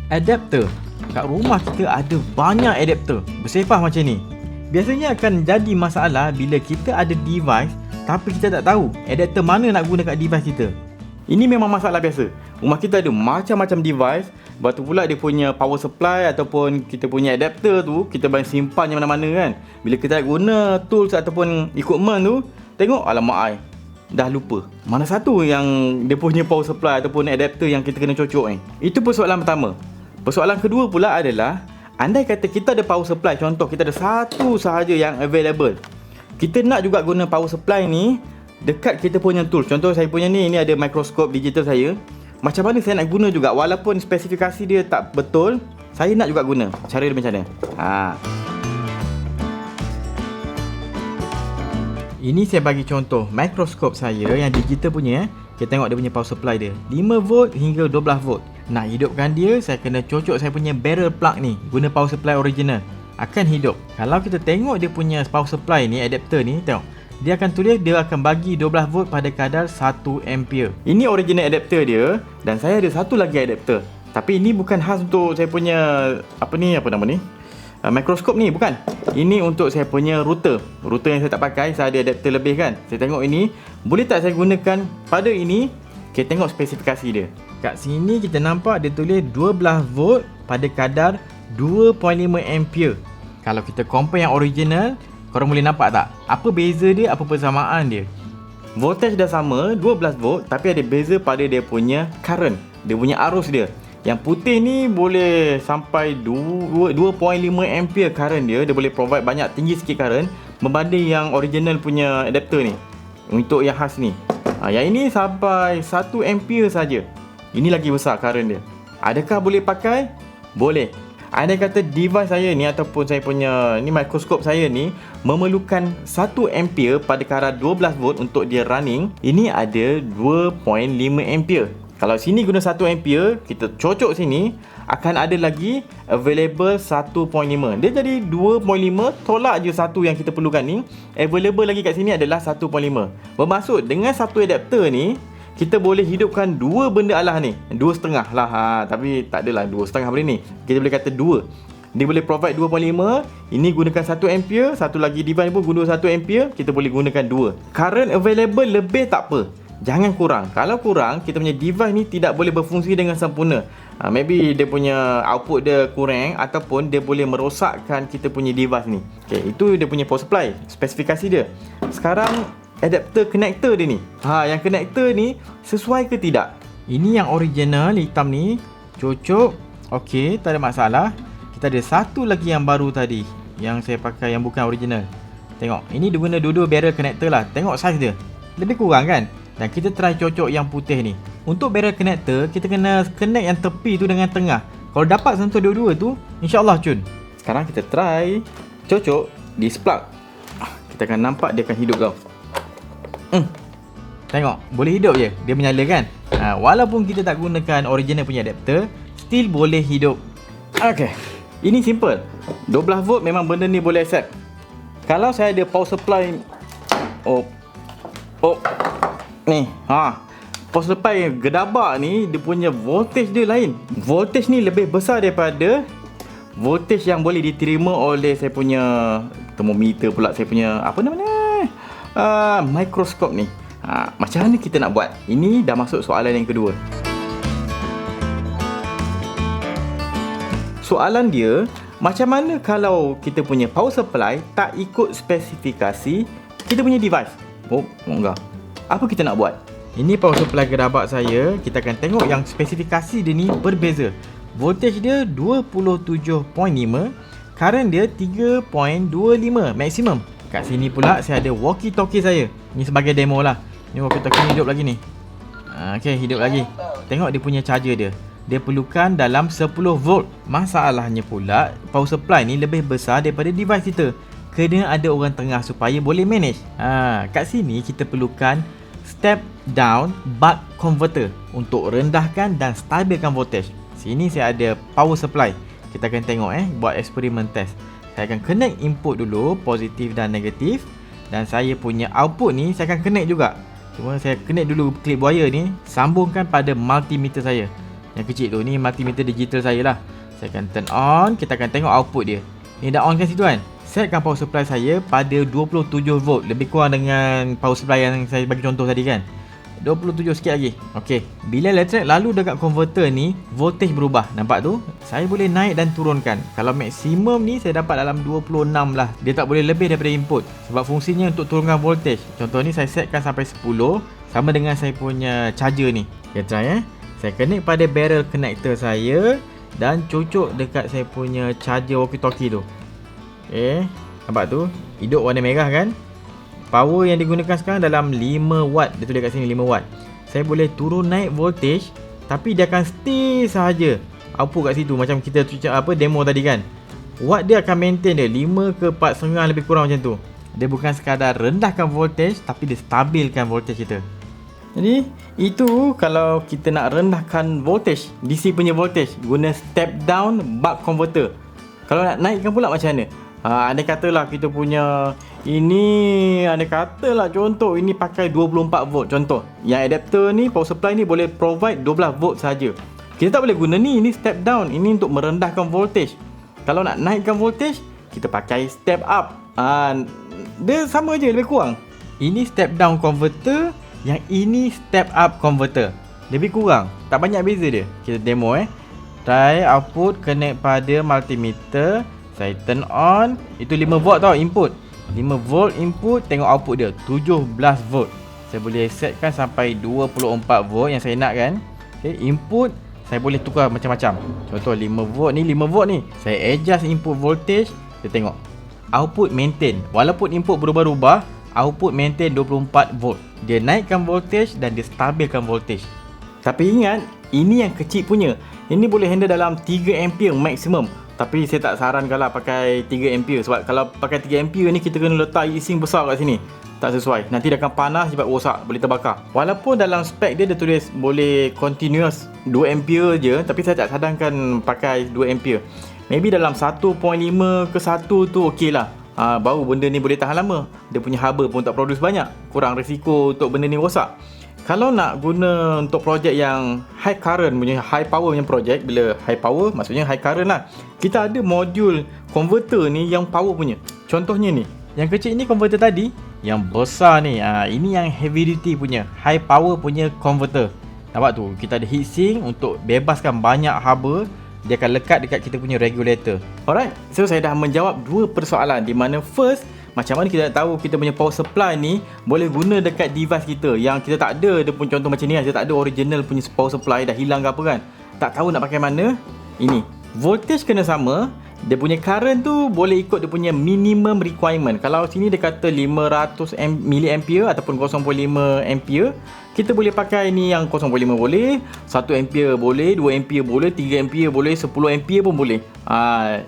Adapter. Kat rumah kita ada banyak adapter bersepah macam ni. Biasanya akan jadi masalah bila kita ada device tapi kita tak tahu adapter mana nak guna kat device kita. Ini memang masalah biasa. Rumah kita ada macam-macam device. Lepas tu pula dia punya power supply ataupun kita punya adapter tu kita boleh simpan yang mana-mana kan. Bila kita nak guna tools ataupun equipment tu, tengok alamak ai, dah lupa mana satu yang dia punya power supply ataupun adapter yang kita kena cocok ni. Itu persoalan pertama. Persoalan kedua pula adalah, andai kata kita ada power supply, contoh kita ada satu sahaja yang available, kita nak juga guna power supply ni dekat kita punya tools. Contoh saya punya ni ada mikroskop digital saya. Macam mana saya nak guna juga, walaupun spesifikasi dia tak betul, saya nak juga guna. Cara dia macam mana? Ini saya bagi contoh mikroskop saya yang digital punya. Kita tengok dia punya power supply dia 5V hingga 12V. Nak hidupkan dia, saya kena cocok saya punya barrel plug ni, guna power supply original, akan hidup. Kalau kita tengok dia punya power supply ni, adapter ni, tengok dia akan tulis dia akan bagi 12V pada kadar 1A. Ini original adapter dia. Dan saya ada satu lagi adapter, tapi ini bukan khas untuk saya punya mikroskop ni, bukan. Ini untuk saya punya router yang saya tak pakai. Saya ada adapter lebih kan. Saya tengok ini, boleh tak saya gunakan pada ini. Kita tengok spesifikasi dia. Kat sini kita nampak dia tulis 12V pada kadar 2.5A. Kalau kita compare yang original, korang boleh nampak tak apa beza dia, apa persamaan dia? Voltage dah sama 12V, tapi ada beza pada dia punya current, dia punya arus dia. Yang putih ni boleh sampai 2.5A current dia. Dia boleh provide banyak, tinggi sikit current berbanding yang original punya adapter ni. Untuk yang khas ni, yang ini sampai 1A saja. Ini lagi besar current dia. Adakah boleh pakai? Boleh. Andai kata device saya ni ataupun saya punya ni mikroskop saya ni memerlukan 1A pada kadar 12V untuk dia running, ini ada 2.5A. Kalau sini guna 1A, kita cocok sini, akan ada lagi available 1.5. Dia jadi 2.5, tolak je satu yang kita perlukan ni. Available lagi kat sini adalah 1.5. Bermaksud dengan satu adapter ni, kita boleh hidupkan dua benda alah ni. 2.5 lah, tapi tak adalah 2.5 benda ni. Kita boleh kata 2. Dia boleh provide 2.5. Ini gunakan 1A. Satu lagi device pun guna 1A. Kita boleh gunakan 2. Current available lebih tak apa, jangan kurang. Kalau kurang, kita punya device ni tidak boleh berfungsi dengan sempurna. Maybe dia punya output dia kurang, ataupun dia boleh merosakkan kita punya device ni. Itu dia punya power supply, spesifikasi dia. Sekarang adapter connector dia ni, yang connector ni sesuai ke tidak? Ini yang original hitam ni, cocok. Okey, tak ada masalah. Kita ada satu lagi yang baru tadi, yang saya pakai yang bukan original. Tengok, ini dia guna dua-dua barrel connector lah. Tengok saiz dia, lebih kurang kan? Dan kita try cocok yang putih ni. Untuk barrel connector, kita kena connect yang tepi tu dengan tengah. Kalau dapat sentuh dua-dua tu, InsyaAllah cun. Sekarang kita try cocok di spark. Kita akan nampak dia akan hidup tau. Tengok, boleh hidup je. Dia menyala kan? Walaupun kita tak gunakan original punya adapter, still boleh hidup. Okay, ini simple. 12V memang benda ni boleh accept. Kalau saya ada power supply, ni, power supply gedabak ni, dia punya voltage dia lain. Voltage ni lebih besar daripada voltage yang boleh diterima oleh saya punya thermometer pula, saya punya mikroskop ni. Macam mana kita nak buat? Ini dah masuk soalan yang kedua. Soalan dia, macam mana kalau kita punya power supply tak ikut spesifikasi kita punya device? Enggak. Apa kita nak buat? Ini power supply gedabak saya. Kita akan tengok yang spesifikasi dia ni berbeza. Voltage dia 27.5, current dia 3.25 maksimum. Kat sini pula saya ada walkie talkie saya. Ni sebagai demo lah. Ni walkie talkie ni hidup lagi ni. Okay, hidup lagi. Tengok dia punya charger dia. Dia perlukan dalam 10V. Masalahnya pula, power supply ni lebih besar daripada device kita. Kena ada orang tengah supaya boleh manage. Kat sini kita perlukan step down buck converter untuk rendahkan dan stabilkan voltage. Sini saya ada power supply. Kita akan tengok buat eksperimen test. Saya akan connect input dulu, positif dan negatif. Dan saya punya output ni saya akan connect juga. Cuma saya connect dulu clip wire ni, sambungkan pada multimeter saya. Yang kecil tu, ni multimeter digital saya lah. Saya akan turn on, kita akan tengok output dia. Ni dah on kan situ kan. Setkan power supply saya pada 27V, lebih kurang dengan power supply yang saya bagi contoh tadi kan. 27 sikit lagi. Okey, bila elektrik lalu dekat converter ni, voltage berubah. Nampak tu? Saya boleh naik dan turunkan. Kalau maksimum ni saya dapat dalam 26 lah. Dia tak boleh lebih daripada input. Sebab fungsinya untuk turunkan voltage. Contoh ni saya setkan sampai 10, sama dengan saya punya charger ni. Kita try Saya connect pada barrel connector saya dan cucuk dekat saya punya charger walkie-talkie tu. Nampak tu? Hidup warna merah kan? Power yang digunakan sekarang dalam 5 watt. Dia tulis kat sini 5 watt. Saya boleh turun naik voltage, tapi dia akan stay sahaja output kat situ. Macam kita demo tadi kan. Watt dia akan maintain dia 5 ke 4,5 lebih kurang macam tu. Dia bukan sekadar rendahkan voltage, tapi dia stabilkan voltage kita. Jadi itu kalau kita nak rendahkan voltage, DC punya voltage, guna step down buck converter. Kalau nak naikkan pula macam mana? Andai katalah kita punya ini, andai katalah contoh ini pakai 24V contoh. Yang adapter ni, power supply ni boleh provide 12V saja. Kita tak boleh guna ni step down. Ini untuk merendahkan voltage. Kalau nak naikkan voltage, kita pakai step up. Dia sama je lebih kurang. Ini step down converter, yang ini step up converter. Lebih kurang, tak banyak beza dia. Kita demo Try output connect pada multimeter. Saya turn on. Itu 5V tau input. 5V input, tengok output dia 17V. Saya boleh setkan sampai 24V yang saya nak kan. Input saya boleh tukar macam-macam. Contoh 5V ni, 5V ni. Saya adjust input voltage. Kita tengok output maintain. Walaupun input berubah-ubah, output maintain 24V. Dia naikkan voltage dan dia stabilkan voltage. Tapi ingat, ini yang kecil punya. Ini boleh handle dalam 3A maksimum. Tapi saya tak sarankanlah pakai 3A. Sebab kalau pakai 3A ni, kita kena letak heatsink besar kat sini. Tak sesuai. Nanti dia akan panas, cepat rosak, boleh terbakar. Walaupun dalam spek dia tulis boleh continuous 2A je, tapi saya tak sarankan pakai 2A. Maybe dalam 1.5 ke 1 tu okey lah. Baru benda ni boleh tahan lama. Dia punya haba pun tak produce banyak. Kurang risiko untuk benda ni rosak. Kalau nak guna untuk projek yang high current punya, high power punya projek, bila high power maksudnya high current lah. Kita ada modul converter ni yang power punya. Contohnya ni, yang kecil ni converter tadi, yang besar ni, ini yang heavy duty punya, high power punya converter. Nampak tu, kita ada heatsink untuk bebaskan banyak haba. Dia akan lekat dekat kita punya regulator. Alright, so saya dah menjawab 2 persoalan. Di mana first, macam mana kita nak tahu kita punya power supply ni boleh guna dekat device kita yang kita tak ada. Dia pun contoh macam ni lah, kita tak ada original punya power supply, dah hilang ke apa kan. Tak tahu nak pakai mana. Ini, voltage kena sama. Dia punya current tu boleh ikut dia punya minimum requirement. Kalau sini dia kata 500 mA ataupun 0.5A, kita boleh pakai ni yang 0.5 boleh, 1A boleh, 2A boleh, 3A boleh, 10A pun boleh.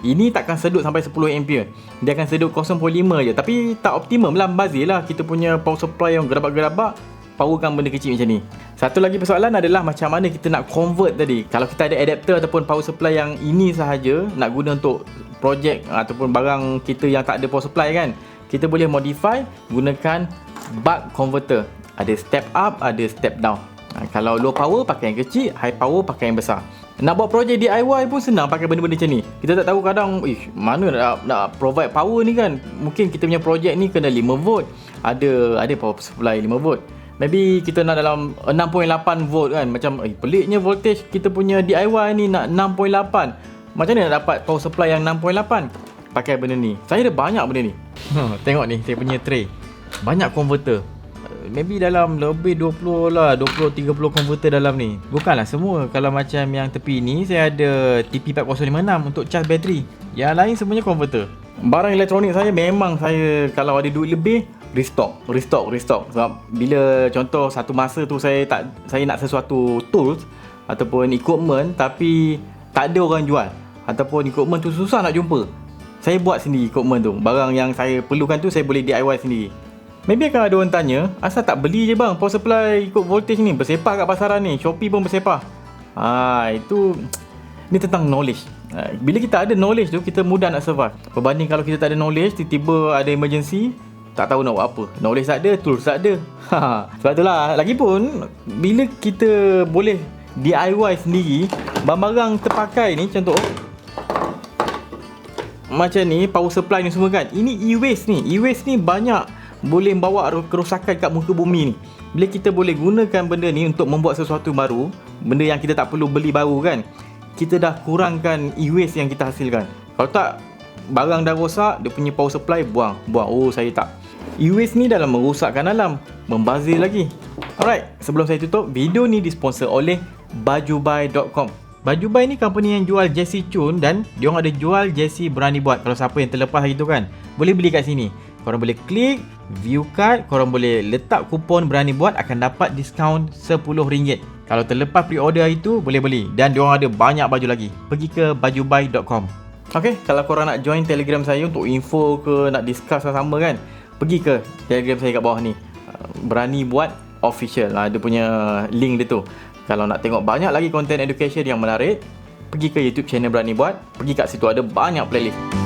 Ini takkan sedut sampai 10A. Dia akan sedut 0.5 je. Tapi tak optimum lah, bazir lah kita punya power supply yang gerabak-gerabak powerkan benda kecil macam ni. Satu lagi persoalan adalah macam mana kita nak convert tadi. Kalau kita ada adapter ataupun power supply yang ini sahaja nak guna untuk projek ataupun barang kita yang tak ada power supply kan, kita boleh modify gunakan buck converter. Ada step up, ada step down. Kalau low power pakai yang kecil, high power pakai yang besar. Nak buat projek DIY pun senang pakai benda-benda macam ni. Kita tak tahu kadang mana nak provide power ni kan. Mungkin kita punya projek ni kena 5V. Ada power supply 5V. Maybe kita nak dalam 6.8V kan. Macam peliknya voltage kita punya DIY ni nak 6.8. Macam mana nak dapat power supply yang 6.8? Pakai benda ni. Saya ada banyak benda ni. Tengok ni, saya punya tray. Banyak converter. Maybe dalam lebih 20 lah, 20-30 converter dalam ni. Bukanlah semua. Kalau macam yang tepi ni, saya ada TP4056 untuk charge bateri. Yang lain semuanya converter. Barang elektronik saya memang saya kalau ada duit lebih, restock. Sebab bila contoh satu masa tu saya nak sesuatu tools ataupun equipment tapi tak ada orang jual, ataupun equipment tu susah nak jumpa, saya buat sendiri equipment tu. Barang yang saya perlukan tu saya boleh DIY sendiri. Maybe akan ada orang tanya, asal tak beli je bang power supply ikut voltage ni, bersepah kat pasaran ni, Shopee pun bersepah. Ni tentang knowledge. Bila kita ada knowledge tu, kita mudah nak survive. Berbanding kalau kita tak ada knowledge, tiba-tiba ada emergency, tak tahu nak buat apa. Knowledge tak ada, tools tak ada. Sebab itulah, lagipun bila kita boleh DIY sendiri, barang-barang terpakai ni, contoh macam ni, power supply ni semua kan. Ini e-waste ni. E-waste ni banyak boleh bawa kerosakan kat muka bumi ni. Bila kita boleh gunakan benda ni untuk membuat sesuatu baru, benda yang kita tak perlu beli baru kan, kita dah kurangkan e-waste yang kita hasilkan. Kalau tak, barang dah rosak, dia punya power supply buang. Oh, saya tak. E-waste ni dalam merosakkan alam, membazir lagi. Alright, sebelum saya tutup, video ni disponsor oleh bajubai.com. Bajubai ni company yang jual jersey cun dan diorang ada jual jersey berani buat. Kalau siapa yang terlepas gitu kan, boleh beli kat sini. Korang boleh klik view card, korang boleh letak kupon berani buat, akan dapat diskaun RM10. Kalau terlepas pre-order itu, boleh beli. Dan diorang ada banyak baju lagi. Pergi ke bajubai.com. Okay, kalau korang nak join Telegram saya untuk info ke, nak discuss sama kan, pergi ke Telegram saya kat bawah ni, Berani Buat Official. Dia punya link dia tu. Kalau nak tengok banyak lagi konten education yang menarik, pergi ke YouTube channel Berani Buat. Pergi kat situ, ada banyak playlist.